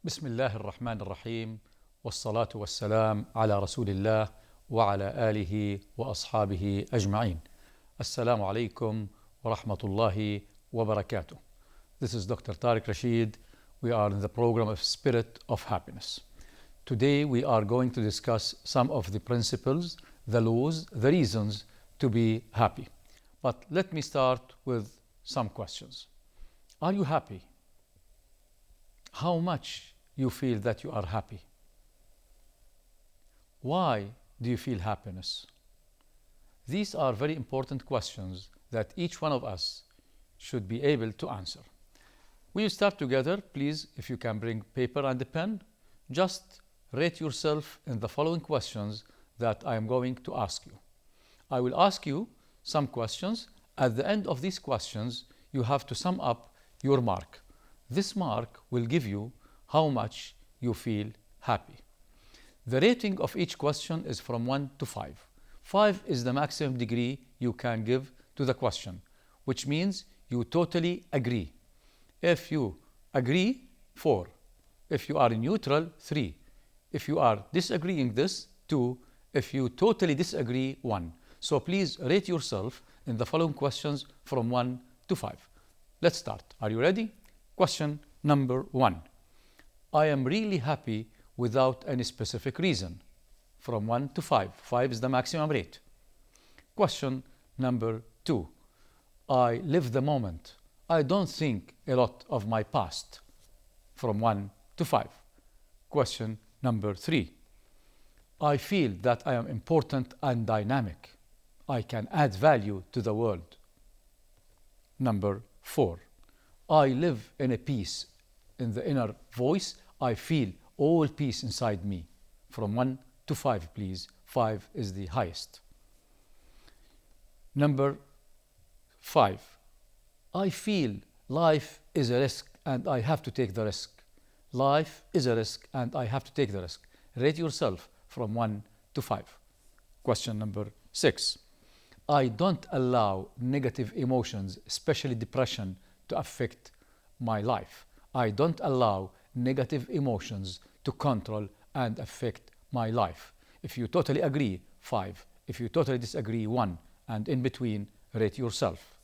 بسم الله الرحمن الرحيم والصلاة والسلام على رسول الله وعلى آله وأصحابه أجمعين. السلام عليكم ورحمة الله وبركاته. This is Dr. Tareq Rasheed. We are in the program of Spirit of Happiness. Today we are going to discuss some of the principles, the laws, the reasons to be happy. But let me start with some questions. Are you happy? How much you feel that you are happy? Why do you feel happiness? These are very important questions that each one of us should be able to answer. We will start together. Please, if you can bring paper and a pen, just rate yourself in the following questions that I am going to ask you. I will ask you some questions. At the end of these questions, you have to sum up your mark. This mark will give you how much you feel happy. The rating of each question is from 1 to 5. 5 is the maximum degree you can give to the question, which means you totally agree. If you agree, 4. If you are neutral, 3. If you are disagreeing this, 2. If you totally disagree, 1. So please rate yourself in the following questions from 1 to 5. Let's start. Are you ready? Question number 1. I am really happy without any specific reason. From 1 to 5. 5 is the maximum rate. Question number 2. I live the moment. I don't think a lot of my past. From 1 to 5. Question number 3. I feel that I am important and dynamic. I can add value to the world. Number 4. I live in a peace. In the inner voice, I feel all peace inside me. From 1 to 5, please. 5 is the highest. Number 5. I feel life is a risk and I have to take the risk. Life is a risk and I have to take the risk. Rate yourself from 1 to 5. Question number 6. I don't allow negative emotions, especially depression, to affect my life. I don't allow negative emotions to control and affect my life. If you totally agree, 5. If you totally disagree, 1. And in between, rate yourself.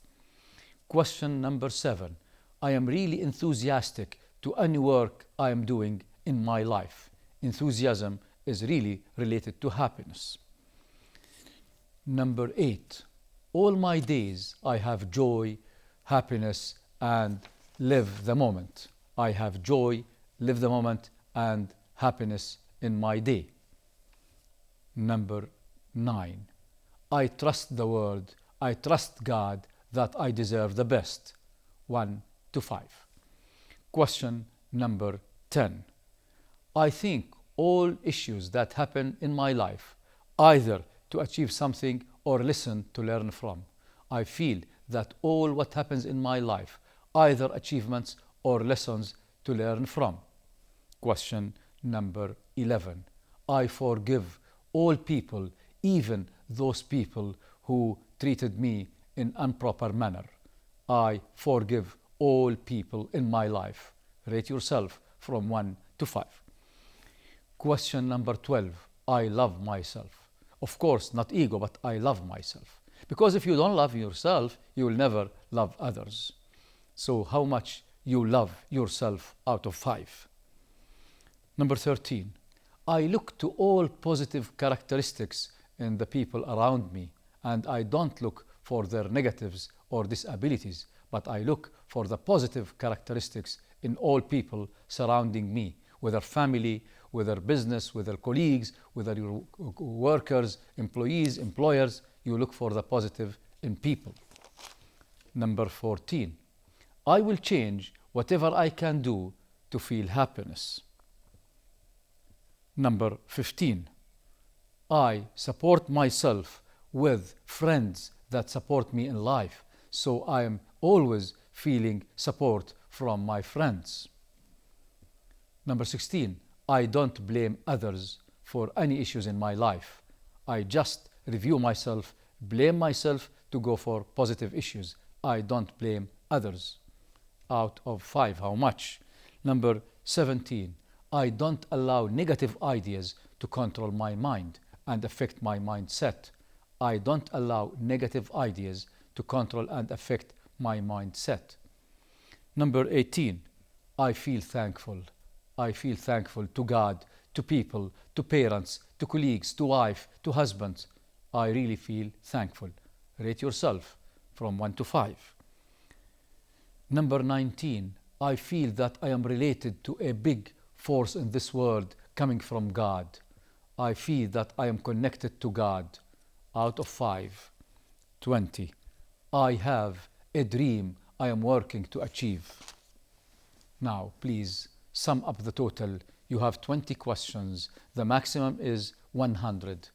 Question number 7. I am really enthusiastic to any work I am doing in my life. Enthusiasm is really related to happiness. Number 8. All my days I have joy, happiness, and live the moment. I have joy, live the moment, and happiness in my day. Number 9. I trust the world, I trust God that I deserve the best. 1 to 5. Question number 10. I think all issues that happen in my life, either to achieve something or lesson to learn from. I feel that all what happens in my life, either achievements or lessons to learn from. Question number 11. I forgive all people, even those people who treated me in improper manner. I forgive all people in my life. Rate yourself from 1 to 5. Question number 12. I love myself. Of course, not ego, but I love myself. Because if you don't love yourself, you will never love others. So how much you love yourself out of 5? Number 13. I look to all positive characteristics in the people around me, and I don't look for their negatives or disabilities, but I look for the positive characteristics in all people surrounding me, whether family, whether business, whether colleagues, whether your workers, employees, employers. You look for the positive in people. Number 14. I will change whatever I can do to feel happiness. Number 15. I support myself with friends that support me in life, so I am always feeling support from my friends. Number 16. I don't blame others for any issues in my life. I just review myself, blame myself to go for positive issues. I don't blame others. Out of 5, how much? Number 17. I don't allow negative ideas to control my mind and affect my mindset. I don't allow negative ideas to control and affect my mindset. Number 18, I feel thankful. I feel thankful to God, to people, to parents, to colleagues, to wife, to husbands. I really feel thankful. Rate yourself from 1 to 5. Number 19, I feel that I am related to a big force in this world coming from God. I feel that I am connected to God. Out of 5. 20, I have a dream I am working to achieve. Now, please sum up the total. You have 20 questions. The maximum is 100.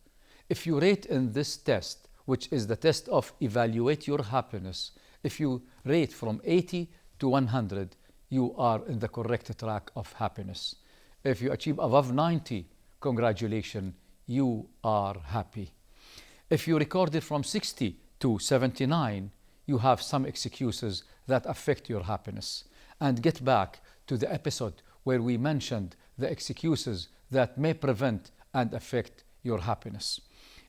If you rate in this test, which is the test of evaluate your happiness, if you rate from 80 to 100, you are in the correct track of happiness. If you achieve above 90, congratulations, you are happy. If you recorded from 60 to 79, you have some excuses that affect your happiness. And get back to the episode where we mentioned the excuses that may prevent and affect your happiness.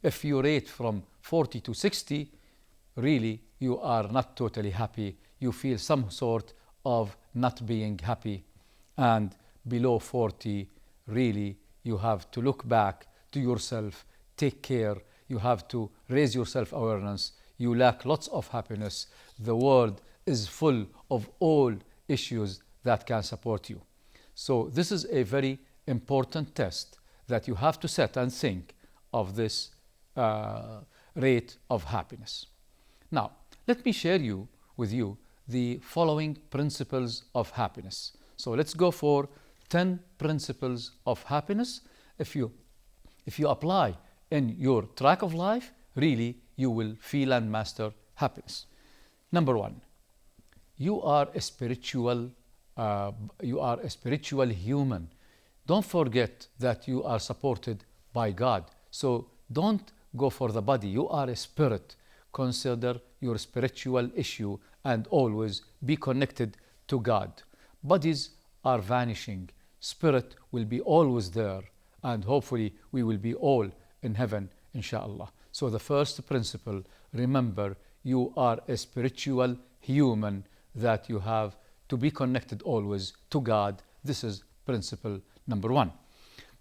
If you rate from 40 to 60, really you are not totally happy. You feel some sort of not being happy. And below 40, really you have to look back to yourself, take care. You have to raise your self-awareness. You lack lots of happiness. The world is full of all issues that can support you. So this is a very important test that you have to set and think of this rate of happiness. Now, let me share with you the following principles of happiness. So let's go for 10 principles of happiness. If you apply in your track of life, really you will feel and master happiness. Number 1, you are a spiritual human. Don't forget that you are supported by God. So don't go for the body. You are a spirit. Consider your spiritual issue and always be connected to God. Bodies are vanishing. Spirit will be always there, and hopefully we will be all in heaven, inshallah. So the first principle, remember, you are a spiritual human, that you have to be connected always to God. This is principle number 1.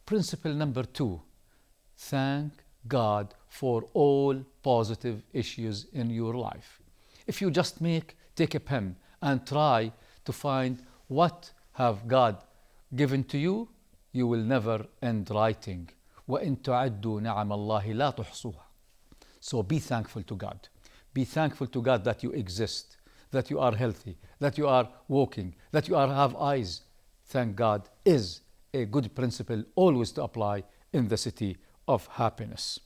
Principle number 2, thank God for all positive issues in your life. If you just take a pen and try to find what have God given to you, you will never end writing. وَإِن تُعَدُّوا نِعَمَ اللَّهِ لَا تُحْصُوهَا. So be thankful to God. Be thankful to God that you exist, that you are healthy, that you are walking, that you have eyes. Thank God is a good principle always to apply in the city of happiness.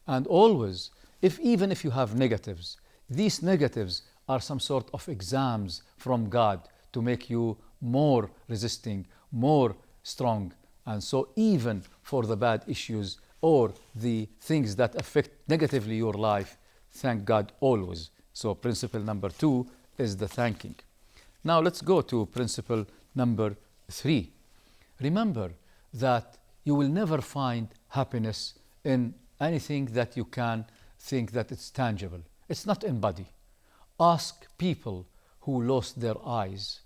And always, even if you have negatives, these negatives are some sort of exams from God to make you more resisting, more strong. And so even for the bad issues or the things that affect negatively your life, thank God always. So principle number 2 is the thanking. Now let's go to principle number 3. Remember that you will never find happiness in anything that you can think that it's tangible. It's not in body. Ask people who lost their eyes.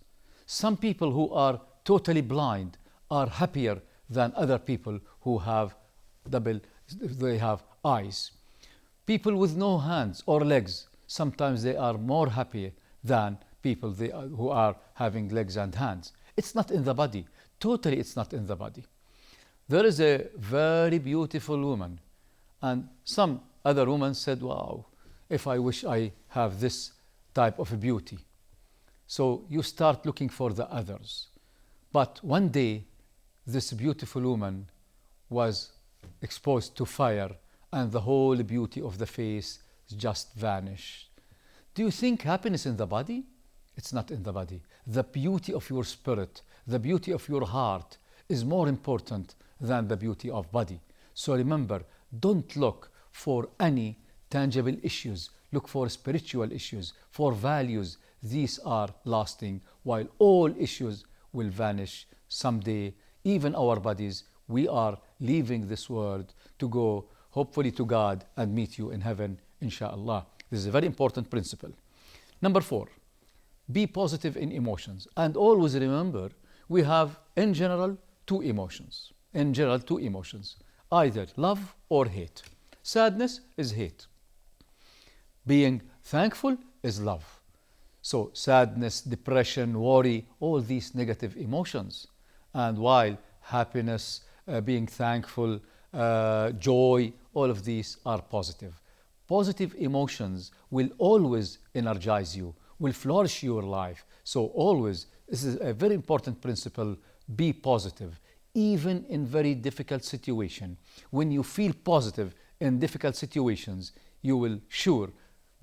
Some people who are totally blind are happier than other people who have eyes. People with no hands or legs, sometimes they are more happy than people who are having legs and hands. It's not in the body. Totally, it's not in the body. There is a very beautiful woman, and some other woman said, wow, if I wish I have this type of beauty. So you start looking for the others. But one day, this beautiful woman was exposed to fire, and the whole beauty of the face just vanished. Do you think happiness in the body? It's not in the body. The beauty of your spirit, the beauty of your heart is more important than the beauty of body. So remember, don't look for any tangible issues. Look for spiritual issues, for values. These are lasting, while all issues will vanish someday. even our bodies. We are leaving this world to go, hopefully, to God and meet you in heaven, inshallah. This is a very important principle. Number 4, be positive in emotions. And always remember, we have, in general, two emotions. In general, two emotions, either love or hate. Sadness is hate. Being thankful is love. So sadness, depression, worry, all these negative emotions. And while happiness, being thankful, joy, all of these are positive. Positive emotions will always energize you, will flourish your life. So always, this is a very important principle, be positive. Even in very difficult situations, when you feel positive in difficult situations, you will sure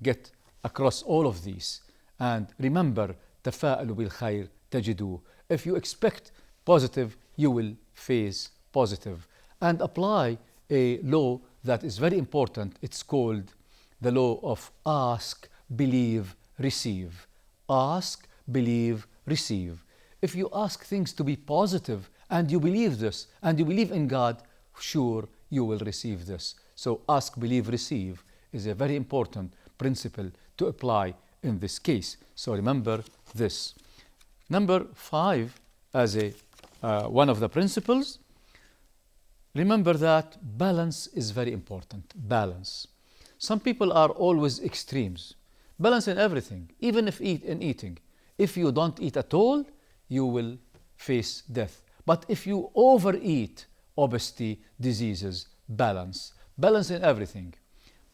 get across all of these. And remember, تفاءلوا بالخير تجدوه. If you expect positive, you will face positive. And apply a law that is very important. It's called the law of ask, believe, receive. Ask, believe, receive. If you ask things to be positive and you believe this and you believe in God, sure you will receive this. So ask, believe, receive is a very important principle to apply in this case. So remember this. Number 5, as a one of the principles, remember that balance is very important. Balance. Some people are always extremes. Balance in everything, even if in eating. If you don't eat at all, you will face death. But if you overeat, obesity, diseases, balance. Balance in everything.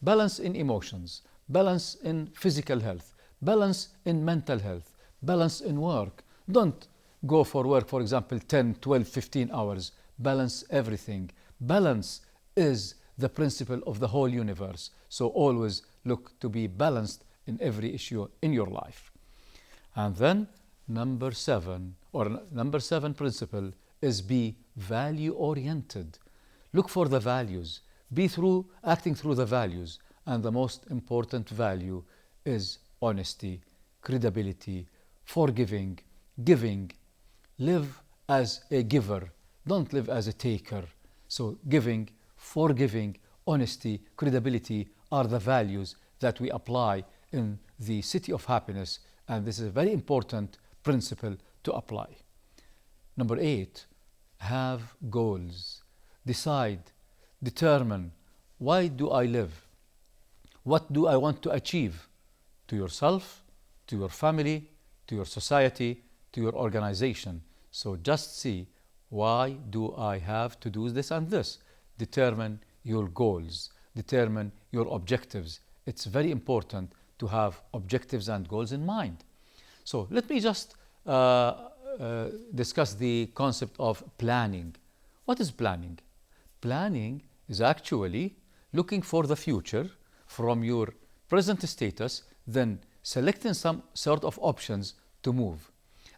Balance in emotions. Balance in physical health. Balance in mental health. Balance in work. Don't go for work, for example, 10, 12, 15 hours. Balance everything. Balance is the principle of the whole universe. So always look to be balanced in every issue in your life. And then number 7 principle is be value oriented. Look for the values. Be acting through the values. And the most important value is honesty, credibility, forgiving, giving. Live as a giver. Don't live as a taker. So giving, forgiving, honesty, credibility are the values that we apply in the city of happiness. And this is a very important principle to apply. Number 8, have goals. Decide, determine, why do I live? What do I want to achieve? To yourself, to your family, to your society, to your organization. So just see, why do I have to do this and this? Determine your goals. Determine your objectives. It's very important to have objectives and goals in mind. So let me just discuss the concept of planning. What is planning? Planning is actually looking for the future from your present status, then selecting some sort of options to move.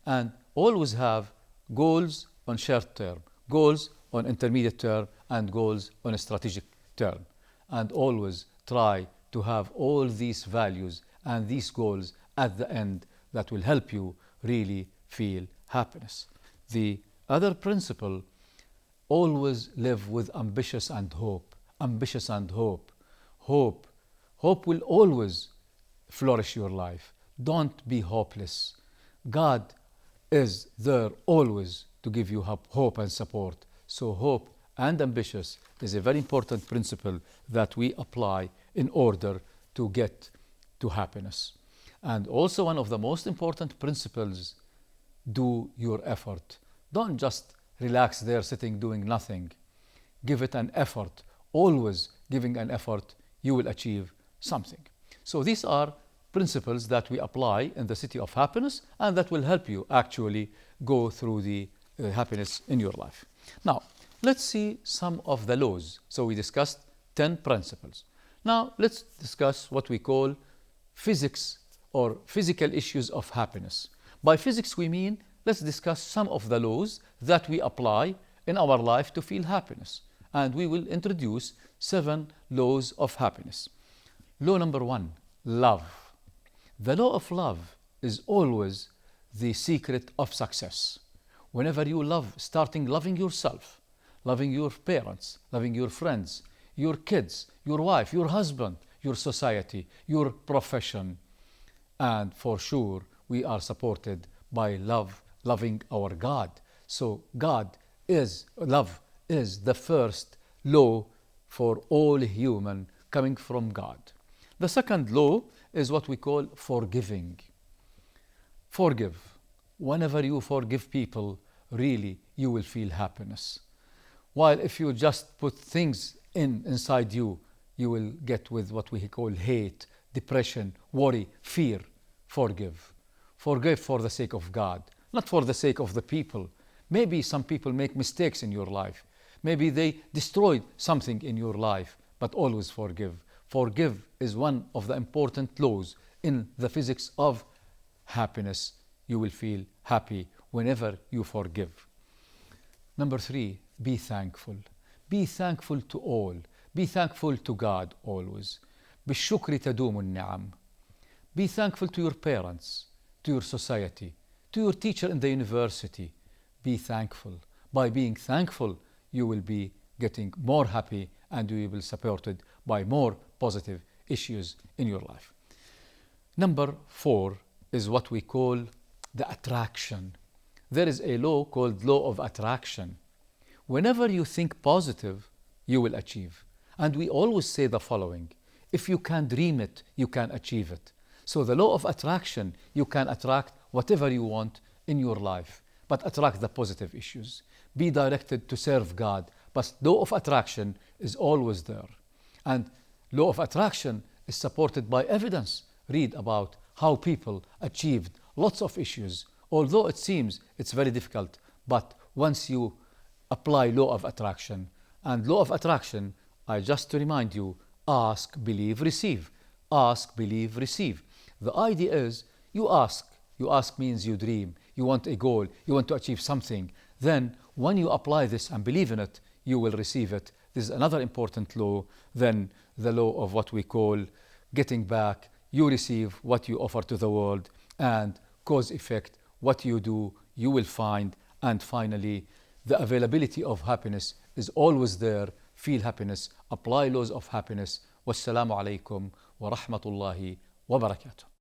And always have goals on short term, goals on intermediate term, and goals on a strategic term. And always try to have all these values and these goals at the end that will help you really feel happiness. The other principle, always live with ambitious and hope. Ambitious and hope. Hope. Hope will always flourish your life. Don't be hopeless. God is there always to give you hope and support. So hope and ambitious is a very important principle that we apply in order to get to happiness. And also one of the most important principles, do your effort. Don't just relax there sitting doing nothing. Give it an effort. Always giving an effort, you will achieve something. So these are principles that we apply in the city of happiness and that will help you actually go through the happiness in your life. Now, let's see some of the laws. So we discussed 10 principles. Now, let's discuss what we call physics or physical issues of happiness. By physics, we mean let's discuss some of the laws that we apply in our life to feel happiness. And we will introduce 7 laws of happiness. Law number 1, love. The law of love is always the secret of success. Whenever you love, starting loving yourself, loving your parents, loving your friends, your kids, your wife, your husband, your society, your profession. And for sure, we are supported by loving our God. So love is the first law for all human coming from God. The second law is what we call forgiving. Forgive. Whenever you forgive people, really, you will feel happiness. While if you just put things inside you, you will get with what we call hate, depression, worry, fear. Forgive. Forgive for the sake of God, not for the sake of the people. Maybe some people make mistakes in your life. Maybe they destroyed something in your life, but always forgive. Forgive is one of the important laws in the physics of happiness. You will feel happy whenever you forgive. Number 3, be thankful. Be thankful to all. Be thankful to God always. بالشكر تدوم النعم. Be thankful to your parents, to your society, to your teacher in the university. Be thankful. By being thankful, you will be getting more happy and you will be supported by more positive issues in your life. Number 4 is what we call the attraction. There is a law called law of attraction. Whenever you think positive, you will achieve. And we always say the following: if you can dream it, you can achieve it. So the law of attraction, you can attract whatever you want in your life, but attract the positive issues. Be directed to serve God, but law of attraction is always there. And law of attraction is supported by evidence. Read about how people achieved lots of issues, although it seems it's very difficult, but once you apply law of attraction, and law of attraction, I just to remind you, ask, believe, receive. Ask, believe, receive. The idea is you ask. You ask means you dream. You want a goal. You want to achieve something. Then when you apply this and believe in it, you will receive it. This is another important law than the law of what we call getting back. You receive what you offer to the world, and cause effect. What you do, you will find. And finally, the availability of happiness is always there. Feel happiness. Apply laws of happiness. Wassalamu alaikum wa rahmatullahi wa barakatuh.